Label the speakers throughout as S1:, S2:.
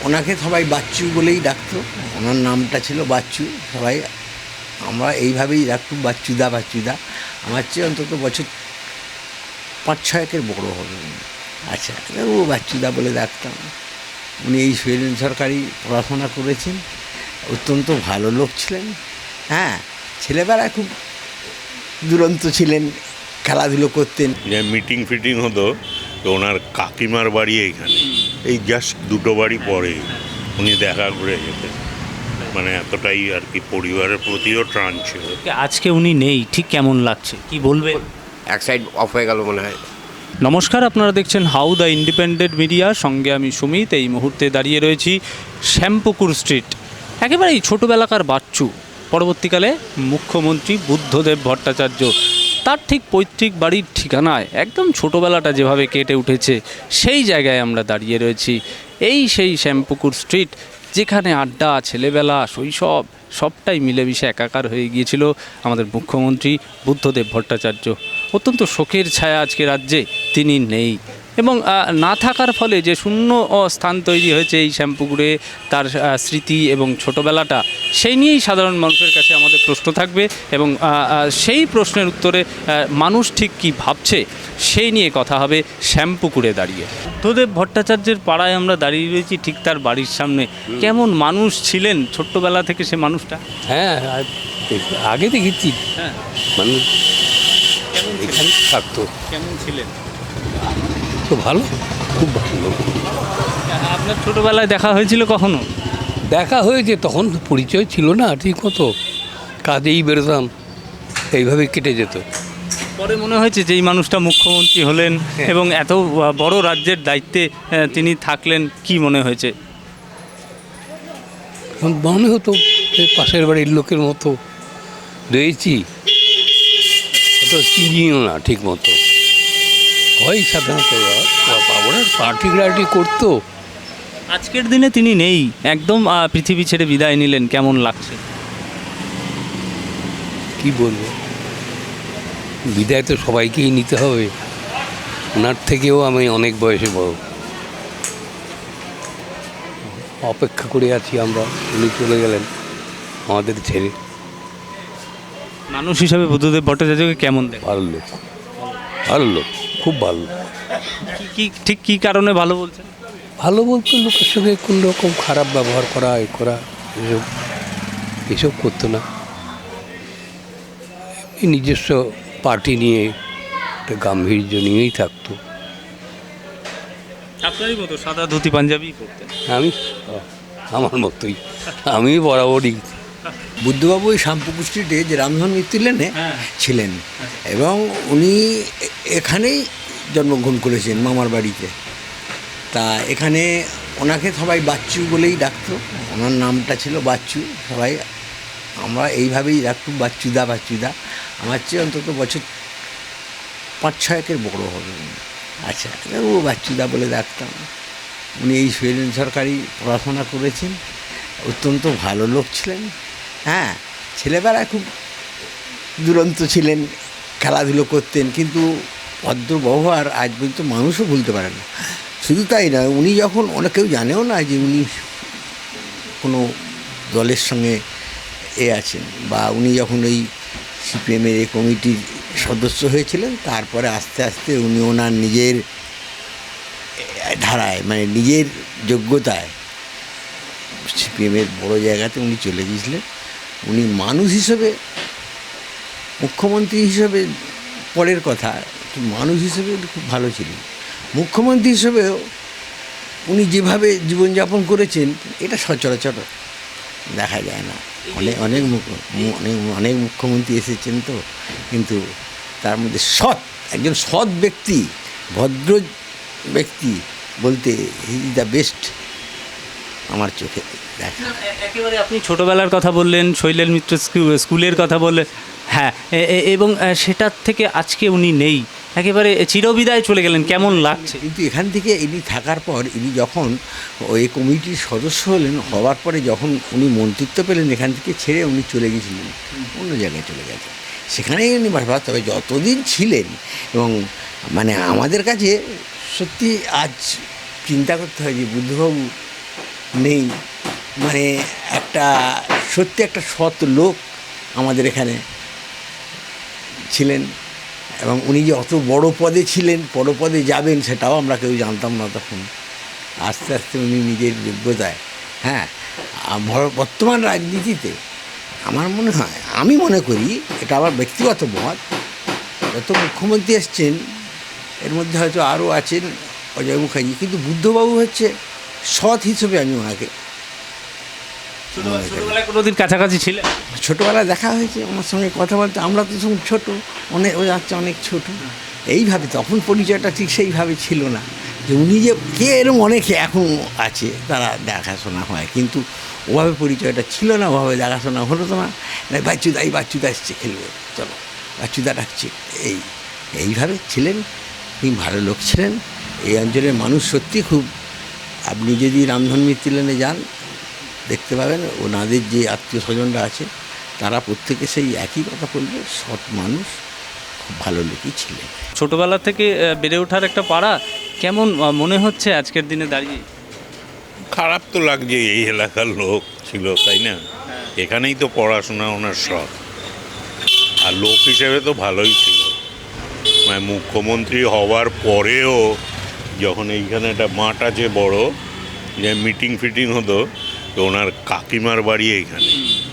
S1: ওনাকে সবাই বাচ্চু বলেই ডাকতো, ওনার নামটা ছিল বাচ্চু। সবাই আমরা এইভাবেই ডাকতুম বাচ্চুদা বাচ্চুদা। আমার চেয়ে অন্তত বছর 5-6 বড়ো হবে। আচ্ছা, ও বাচ্চুদা বলে ডাকতাম। উনি এই সুয়েলিন সরকারি পড়াশোনা করেছেন, অত্যন্ত ভালো লোক ছিলেন। হ্যাঁ, ছেলেবেলায় খুব দুরন্ত ছিলেন, খেলাধুলো করতেন।
S2: যে মিটিং ফিটিং হতো, তো ওনার কাকিমার বাড়ি এইখানে, এই জাস্ট 2 বাড়ি পরে উনি দেখা করে যেতেন। মানে এতটাই আর কি পরিবারের প্রতিও টান ছিল।
S3: আজকে উনি নেই, ঠিক কেমন লাগছে, কি বলবেন?
S4: এক সাইড অফ হয়ে গেল মনে হয়।
S3: নমস্কার, আপনারা দেখছেন হাউ দ্য ইন্ডিপেন্ডেন্ট মিডিয়া, সঙ্গে আমি সুমিত। এই মুহূর্তে দাঁড়িয়ে রয়েছি শ্যামপুকুর স্ট্রিট, একেবারেই ছোটোবেলাকার বাচ্চু, পরবর্তীকালে মুখ্যমন্ত্রী বুদ্ধদেব ভট্টাচার্য, তার ঠিক পৈতৃক বাড়ির ঠিকানায় একদম ছোটোবেলাটা যেভাবে কেটে উঠেছে সেই জায়গায় আমরা দাঁড়িয়ে রয়েছি। এই সেই শ্যামপুকুর স্ট্রিট, যেখানে আড্ডা, ছেলেবেলা, শৈশব সবটাই মিলেমিশে একাকার হয়ে গিয়েছিল আমাদের মুখ্যমন্ত্রী বুদ্ধদেব ভট্টাচার্য। অত্যন্ত শোকের ছায়া আজকে রাজ্যে তিনি নেই, এবং না থাকার ফলে যে শূন্য স্থান তৈরি হয়েছে এই শ্যামপুকুরে, তার স্মৃতি এবং ছোটোবেলাটা, সেই নিয়েই সাধারণ মানুষের কাছে আমাদের প্রশ্ন থাকবে, এবং সেই প্রশ্নের উত্তরে মানুষ ঠিক কী ভাবছে সেই নিয়ে কথা হবে শ্যামপুকুরে দাঁড়িয়ে। বুদ্ধদেব ভট্টাচার্যের পাড়ায় আমরা দাঁড়িয়ে রয়েছি, ঠিক তার বাড়ির সামনে। কেমন মানুষ ছিলেন ছোট্টবেলা থেকে সে মানুষটা?
S5: হ্যাঁ, আগে দেখেছি
S3: হ্যাঁ,
S5: মানুষ এখানে থাকতো,
S3: কেমন ছিলেন?
S5: তো ভালো, খুব ভালো।
S3: আপনার ছোটোবেলায় দেখা হয়েছিল কখনো?
S5: দেখা হয়েছে, তখন তো পরিচয় ছিল না ঠিক মতো, কাজেই বেরোতাম, এইভাবে কেটে যেত।
S3: পরে মনে হয়েছে যে এই মানুষটা মুখ্যমন্ত্রী হলেন এবং এত বড় রাজ্যের দায়িত্বে তিনি থাকলেন, কি মনে হয়েছে?
S5: মনে হতো এই পাশের বাড়ির লোকের মতো রয়েছি, অত চিনিও না ঠিক মতো। হয় সাধারণত ওরা পার্টিকুলারিটি করতো।
S3: আজকের দিনে তিনি নেই, একদম পৃথিবী ছেড়ে বিদায় নিলেন, কেমন লাগছে?
S5: কি বলবো, বিদায় তো সবাইকেই নিতে হবে, ওনার থেকেও আমি অনেক বয়সে বড়। অপেক্ষা করে আছি আমরা, উনি চলে গেলেন আমাদের ছেড়ে।
S3: মানুষ হিসাবে বুদ্ধদেব ভট্টাচার্যকে কেমন দেখেন?
S5: ভালো লোক, ভালো লোক, খুব ভালো।
S3: কি ঠিক কী কারণে ভালো বলছেন?
S5: ভালো বলতো লোকের সঙ্গে কোন রকম খারাপ ব্যবহার করা, এ করা, এসব করতো না। এই নিজস্ব পার্টি নিয়ে একটা গাম্ভীর্য নিয়েই থাকতো।
S3: আপনারই মতো সাদা ধুতি পাঞ্জাবি পরতেন?
S5: আমি আমার মতোই, আমি বরাবরই।
S1: বুদ্ধবাবু এই শ্যামপুকুর স্ট্রিটে যে রামধন মিত্র লেনে
S3: হ্যাঁ।
S1: ছিলেন, এবং উনি এখানেই জন্মগ্রহণ করেছেন, মামার বাড়িতে। তা এখানে ওনাকে সবাই বাচ্চু বলেই ডাকতো, ওনার নামটা ছিল বাচ্চু। সবাই আমরা এইভাবেই ডাকতুম বাচ্চুদা বাচ্চুদা। আমার চেয়ে অন্তত বছর 5-6 বড়ো হবে। আচ্ছা, ও বাচ্চুদা বলে ডাকতাম। উনি এই সুয়েলিন সরকারি পড়াশোনা করেছেন, অত্যন্ত ভালো লোক ছিলেন। হ্যাঁ, ছেলেবেলায় খুব দুরন্ত ছিলেন, খেলাধুলো করতেন, কিন্তু ভদ্র ব্যবহার আজ পর্যন্ত মানুষও ভুলতে পারে না। শুধু তাই না, উনি যখন, কেউ জানেও না যে উনি কোনো দলের সঙ্গে আছেন, বা উনি যখন ওই সিপিএমের এই কমিটির সদস্য হয়েছিলেন, তারপরে আস্তে আস্তে উনি ওনার নিজের ধারায়, মানে নিজের যোগ্যতায় সিপিএমের বড় জায়গাতে উনি চলে গিয়েছিলেন। উনি মানুষ হিসেবে, মুখ্যমন্ত্রী হিসেবে পরের কথা, মানুষ হিসেবে খুব ভালো ছিলেন। মুখ্যমন্ত্রী হিসেবেও উনি যেভাবে জীবনযাপন করেছেন, এটা সচরাচর দেখা যায় না। অনেক অনেক মুখ্যমন্ত্রী এসেছেন তো, কিন্তু তার মধ্যে একজন সৎ ব্যক্তি, ভদ্র ব্যক্তি বলতে হি ইজ দ্য বেস্ট আমার চোখে দেখা।
S3: একেবারে আপনি ছোটোবেলার কথা বললেন, শৈলেন মিত্র স্কুলের কথা বললেন, হ্যাঁ, এবং সেটার থেকে আজকে উনি নেই, একেবারে চিরবিদায় চলে গেলেন, কেমন লাগছে?
S1: কিন্তু এখান থেকে ইনি থাকার পর, ইনি যখন ওই কমিটির সদস্য হওয়ার পরে যখন উনি মন্ত্রিত্ব পেলেন, এখান থেকে ছেড়ে উনি চলে গেছিলেন, অন্য জায়গায় চলে গেছেন। সেখানেই উনি বাস, তবে যতদিন ছিলেন, এবং মানে আমাদের কাছে সত্যি আজ চিন্তা করতে হয় যে বুদ্ধবাবু নেই, মানে একটা সত্যি একটা সৎ লোক আমাদের এখানে ছিলেন। এবং উনি যে অত বড় পদে ছিলেন, বড় পদে যাবেন সেটাও আমরা কেউ জানতাম না তখন। আস্তে আস্তে উনি নিজের যোগ্যতায়, হ্যাঁ, বর্তমান রাজনীতিতে আমার মনে হয়, আমি মনে করি, এটা আমার ব্যক্তিগত মত, যত মুখ্যমন্ত্রী এসছেন এর মধ্যে হয়তো আরও আছেন অজয় মুখার্জি, কিন্তু বুদ্ধবাবু হচ্ছে সৎ হিসেবে আমি ওনাকে
S3: ছোটবেলায় কোনোদিন কাছাকাছি ছিলেন?
S1: ছোটোবেলায় দেখা হয়েছে, আমার সঙ্গে কথা বলতে, আমরা তো তখন ছোটো, ও যাচ্ছে অনেক ছোটো, এইভাবে তখন পরিচয়টা ঠিক সেইভাবে ছিল না যে উনি যে কে, এরকম অনেকে এখন আছে তারা দেখাশোনা হয়, কিন্তু ওভাবে পরিচয়টা ছিল না, ওভাবে দেখাশোনা হলো তো না। বাচ্চুদা এসছে, খেলবে, চলো বাচ্চুদা ডাকছে, এইভাবে ছিলেন। তিনি ভালো লোক ছিলেন। এই অঞ্চলের মানুষ সত্যি খুব, আপনি যদি রামধন মিত্র লেনে যান দেখতে পাবেন ওনাদের যে আত্মীয় স্বজনরা আছে তারা প্রত্যেকে সেই একই কথা বলবে, সৎ মানুষ, খুব ভালো লোকই ছিলেন।
S3: ছোটবেলা থেকে বেড়ে ওঠার একটা পাড়া, কেমন মনে হচ্ছে আজকের দিনে দাঁড়িয়ে?
S2: খারাপ তো লাগছে, এই এলাকার লোক ছিল, তাই না? এখানেই তো পড়াশোনা ওনার সব, আর লোক হিসেবে তো ভালোই ছিল। মানে মুখ্যমন্ত্রী হওয়ার পরেও যখন এইখানে একটা মাঠ আছে বড়, যে মিটিং ফিটিং হতো, তো ওনার কাকিমার বাড়ি এইখানে,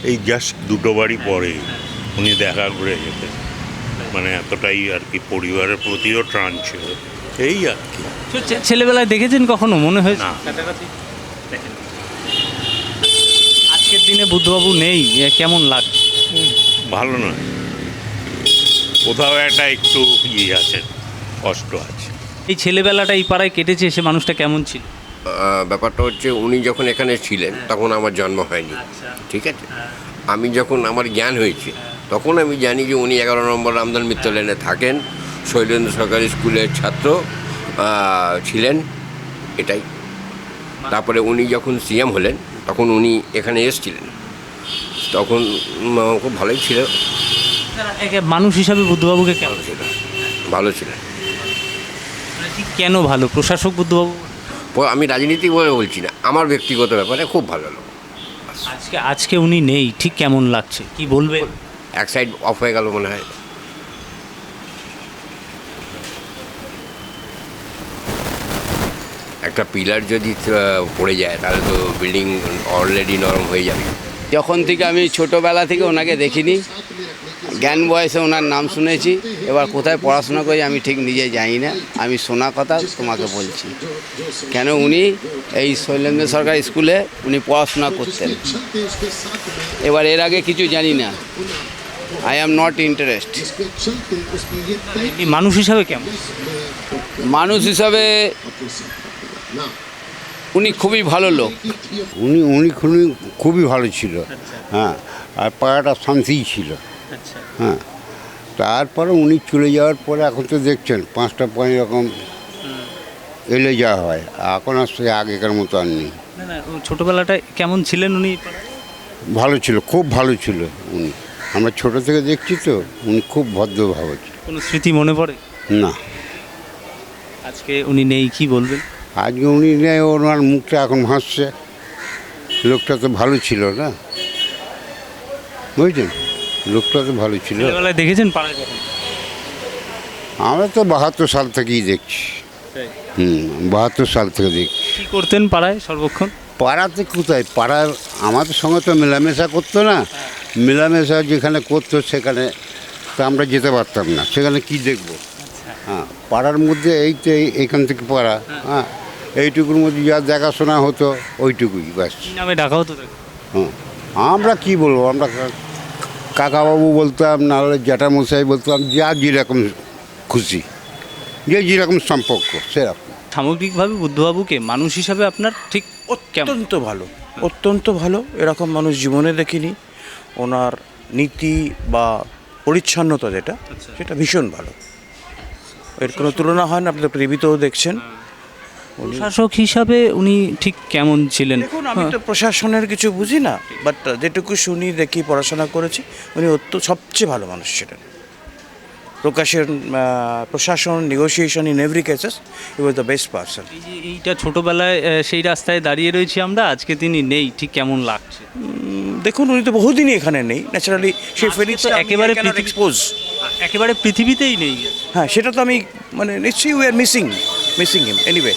S2: এই জাস্ট 2টো বাড়ি পরে উনি দেখা করে যেতেন। মানে এতটাই আর কি পরিবারের প্রতিও টান ছিল, এই আর কি।
S3: ছেলেবেলায় দেখেছেন কখনো, মনে হয়
S2: না।
S3: কাছাকাছি দেখেন? আজকের দিনে বুদ্ধবাবু নেই, কেমন লাগছে?
S2: ভালো নয়, কোথাও একটা একটু আছে, কষ্ট আছে।
S3: এই ছেলেবেলাটা এই পাড়ায় কেটেছে, সে মানুষটা কেমন ছিল?
S4: ব্যাপারটা হচ্ছে উনি যখন এখানে ছিলেন তখন আমার জন্ম হয়নি, ঠিক আছে? আমি যখন আমার জ্ঞান হয়েছে তখন আমি জানি যে উনি 11 নম্বর রামধন মিত্র লেনে থাকেন, শৈলেন্দ্র সরকারি স্কুলের ছাত্র ছিলেন, এটাই। তারপরে উনি যখন সিএম হলেন তখন উনি এখানে এসেছিলেন, তখন খুব ভালোই ছিল,
S3: মানুষ হিসাবে বুদ্ধবাবুকে কেমন ছিল?
S4: ভালো ছিলেন।
S3: ঠিক কেন ভালো? প্রশাসক বুদ্ধবাবু?
S4: আমি রাজনীতি বলে বলছি না, আমার ব্যক্তিগত ব্যাপারে খুব ভালো লোক।
S3: আজকে উনি নেই, ঠিক কেমন লাগছে, কি বলবেন?
S4: এক সাইড অফ হয়ে গেল মনে হয়। একটা পিলার যদি পড়ে যায় তাহলে তো বিল্ডিং অলরেডি নরম হয়ে যাবে।
S6: যখন থেকে আমি ছোটোবেলা থেকে ওনাকে দেখিনি, জ্ঞান বয়সে ওনার নাম শুনেছি, এবার কোথায় পড়াশোনা করি আমি ঠিক নিজে জানি না, আমি শোনা কথা তোমাকে বলছি। কেন উনি এই শৈলেন্দ্র সরকার স্কুলে উনি পড়াশোনা করতেন, এবার এর আগে কিছু জানি না, আই অ্যাম নট ইন্টারেস্ট।
S3: মানুষ হিসাবে কেমন?
S6: মানুষ হিসাবে উনি খুবই ভালো লোক।
S7: উনি খুবই ভালো ছিল, হ্যাঁ, আর পাড়াটা শান্তিই ছিল, হ্যাঁ। তারপরে উনি চলে যাওয়ার পরে এখন তো দেখছেন 5টা 5 রকম এলে যাওয়া হয়, এখন আর সে আগেকার মতো আর নেই।
S3: ছোটবেলাটা কেমন ছিলেন উনি?
S7: ভালো ছিল, খুব ভালো ছিল উনি, আমরা ছোট থেকে দেখছি তো, উনি খুব ভদ্রভাব ছিল।
S3: কোনো স্মৃতি মনে পড়ে?
S7: না,
S3: আজকে উনি নেই, কি বলবেন?
S7: আজকে উনি নেই, ওনার মুখটা এখন হাসছে, লোকটা তো ভালো ছিল না, বুঝছেন, লোকটা তো ভালো ছিল।
S3: ছোটবেলায় দেখেছেন পাড়ায় কখন?
S7: আমরা তো 72 সাল থেকেই দেখছি, 72 সাল থেকে দেখছি।
S3: কী করতেন পাড়ায় সর্বক্ষণ?
S7: পাড়াতে কোথায়, পাড়ার আমাদের সঙ্গে তো মেলামেশা করতো না, মেলামেশা যেখানে করতো সেখানে তো আমরা যেতে পারতাম না, সেখানে কি দেখবো? হ্যাঁ, পাড়ার মধ্যে এই তো এইখান থেকে পাড়া, হ্যাঁ, এইটুকুর মধ্যে যা দেখাশোনা হতো ওইটুকুই ব্যাস।
S3: কী নামে ডাকা হতো তাকে?
S7: হ্যাঁ, আমরা কি বলবো, আমরা কাকাবাবু বলতাম, নাহলে জ্যাঠামশাই বলতাম, যা যেরকম খুশি, যে যেরকম সম্পর্ক সেরকম।
S3: সামগ্রিকভাবে বুদ্ধবাবুকে মানুষ হিসাবে আপনার ঠিক কেমন?
S8: অত্যন্ত ভালো, অত্যন্ত ভালো, এরকম মানুষ জীবনে দেখিনি। ওনার নীতি বা পরিচ্ছন্নতা যেটা, সেটা ভীষণ ভালো, এর কোনো তুলনা হয় না। আপনি টিভিতেও দেখছেন।
S3: প্রশাসক হিসাবে উনি ঠিক কেমন ছিলেন?
S8: দেখুন, আমি তো প্রশাসনের কিছু বুঝি না, বাট যেটুকু শুনি, দেখি, পড়াশোনা করেছি, উনি সবচেয়ে ভালো মানুষ ছিলেন। প্রশাসন, negotiation in every cases, he was the best person.
S3: এই যে এইটা ছোটোবেলায় সেই রাস্তায় দাঁড়িয়ে রয়েছি আমরা, আজকে তিনি নেই, ঠিক কেমন লাগছে?
S8: দেখুন, উনি তো বহুদিনই এখানে নেই, ন্যাচারালি সেই
S3: আজকে
S8: ফিলিংস
S3: তো একেবারে
S8: এক্সপোজ।
S3: একেবারে পৃথিবীতেই নেই।
S8: হ্যাঁ, সেটা তো আমি মানে নিশ্চয়ই we are missing him anyway.